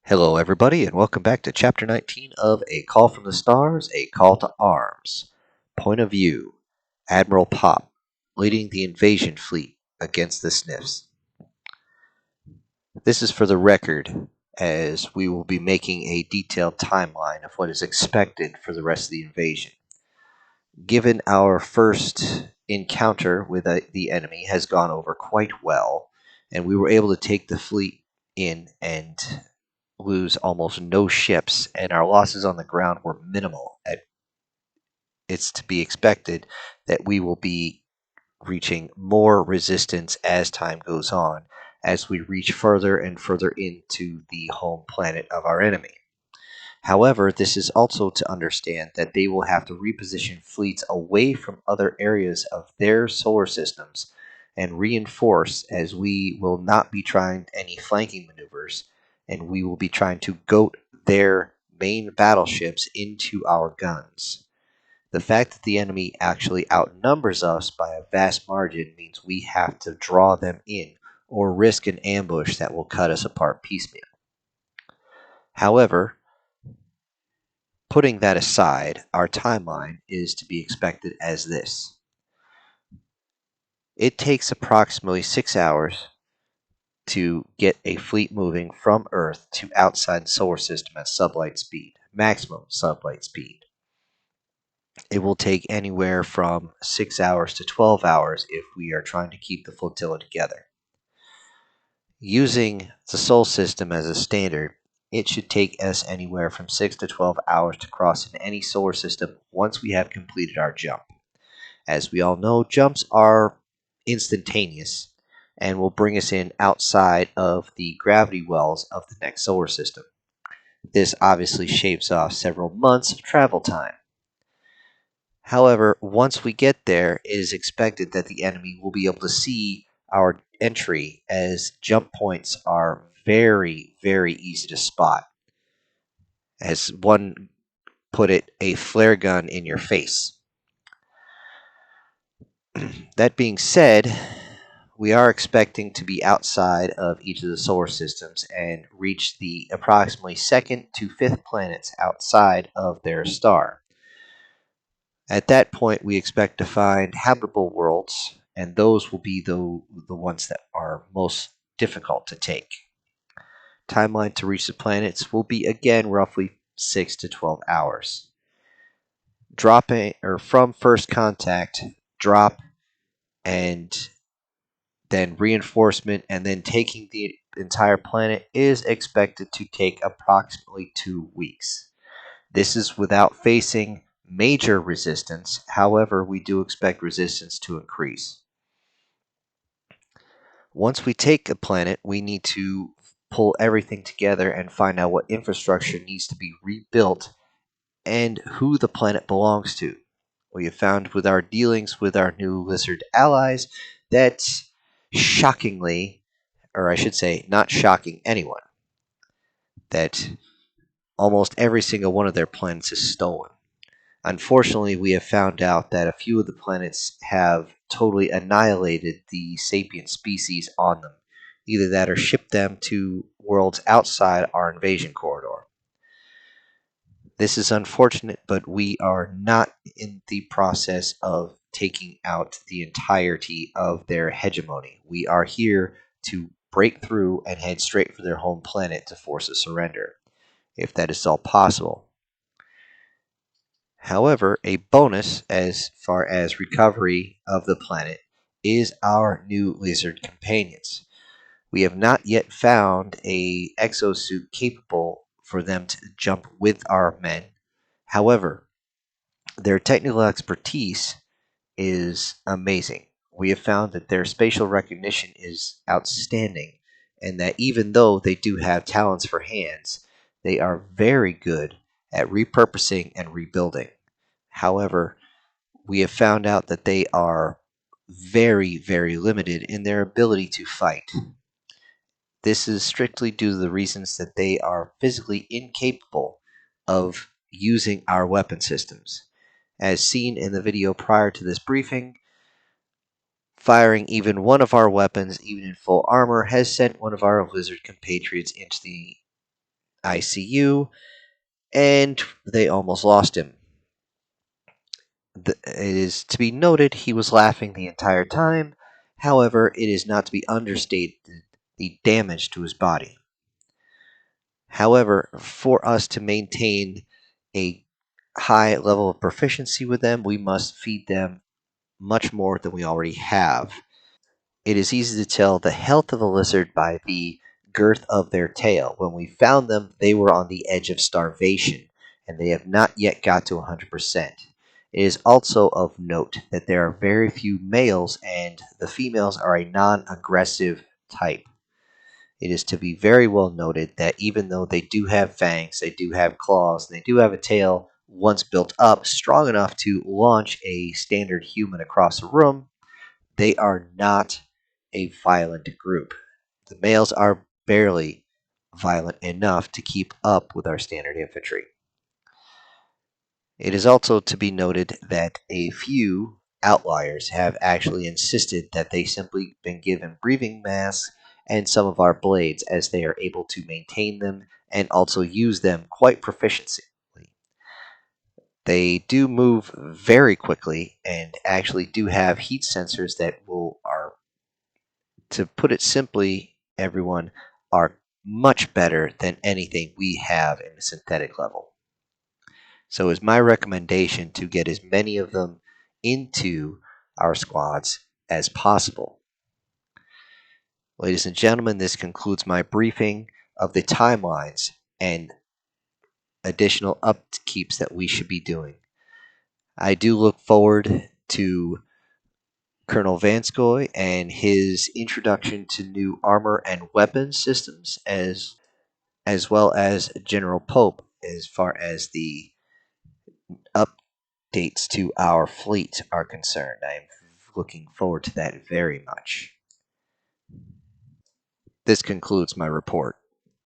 Hello, everybody, and welcome back to Chapter 19 of A Call from the Stars, A Call to Arms. Point of view: Admiral Popp, leading the invasion fleet against the Sniffs. This is for the record, as we will be making a detailed timeline of what is expected for the rest of the invasion. Given our first encounter with the enemy has gone over quite well, and we were able to take the fleet in and lose almost no ships, and our losses on the ground were minimal. It's to be expected that we will be reaching more resistance as time goes on, as we reach further and further into the home planet of our enemy. However, this is also to understand that they will have to reposition fleets away from other areas of their solar systems and reinforce, as we will not be trying any flanking maneuvers, and we will be trying to goat their main battleships into our guns. The fact that the enemy actually outnumbers us by a vast margin means we have to draw them in or risk an ambush that will cut us apart piecemeal. However, putting that aside, our timeline is to be expected as this. It takes approximately 6 hours to get a fleet moving from Earth to outside the solar system at sublight speed, maximum sublight speed. It will take anywhere from 6 hours to 12 hours if we are trying to keep the flotilla together. Using the Sol system as a standard, it should take us anywhere from 6 to 12 hours to cross in any solar system once we have completed our jump. As we all know, jumps are instantaneous and will bring us in outside of the gravity wells of the next solar system. This obviously shaves off several months of travel time. However, once we get there, it is expected that the enemy will be able to see our entry, as jump points are very, very easy to spot. As one put it, a flare gun in your face. That being said, we are expecting to be outside of each of the solar systems and reach the approximately 2nd to 5th planets outside of their star. At that point, we expect to find habitable worlds, and those will be the ones that are most difficult to take. Timeline to reach the planets will be again roughly 6 to 12 hours. Dropping or from first contact, drop, and then reinforcement, and then taking the entire planet is expected to take approximately 2 weeks. This is without facing major resistance. However, we do expect resistance to increase. Once we take a planet, we need to pull everything together and find out what infrastructure needs to be rebuilt and who the planet belongs to. We have found with our dealings with our new lizard allies that, shockingly, or I should say, not shocking anyone, that almost every single one of their planets is stolen. Unfortunately, we have found out that a few of the planets have totally annihilated the sapient species on them. Either that or shipped them to worlds outside our invasion corridor. This is unfortunate, but we are not in the process of taking out the entirety of their hegemony. We are here to break through and head straight for their home planet to force a surrender, if that is all possible. However, a bonus as far as recovery of the planet is our new lizard companions. We have not yet found a exosuit capable for them to jump with our men. However, their technical expertise is amazing. We have found that their spatial recognition is outstanding, and that even though they do have talents for hands, they are very good at repurposing and rebuilding. However, we have found out that they are very, very limited in their ability to fight. This is strictly due to the reasons that they are physically incapable of using our weapon systems. As seen in the video prior to this briefing, firing even one of our weapons, even in full armor, has sent one of our lizard compatriots into the ICU, and they almost lost him. It is to be noted he was laughing the entire time. However, it is not to be understated the damage to his body. However, for us to maintain a high level of proficiency with them, we must feed them much more than we already have. It is easy to tell the health of a lizard by the girth of their tail. When we found them, they were on the edge of starvation, and they have not yet got to 100%. It is also of note that there are very few males, and the females are a non aggressive type. It is to be very well noted that even though they do have fangs, they do have claws, and they do have a tail once built up strong enough to launch a standard human across a room, they are not a violent group. The males are barely violent enough to keep up with our standard infantry. It is also to be noted that a few outliers have actually insisted that they simply been given breathing masks and some of our blades as they are able to maintain them and also use them quite proficiently. They do move very quickly and actually do have heat sensors that are, to put it simply, everyone, are much better than anything we have in the synthetic level. So it's my recommendation to get as many of them into our squads as possible. Ladies and gentlemen, this concludes my briefing of the timelines and additional upkeeps that we should be doing. I do look forward to Colonel Vanskoy and his introduction to new armor and weapons systems, as well as General Popp as far as the updates to our fleet are concerned. I'm looking forward to that very much. This concludes my report.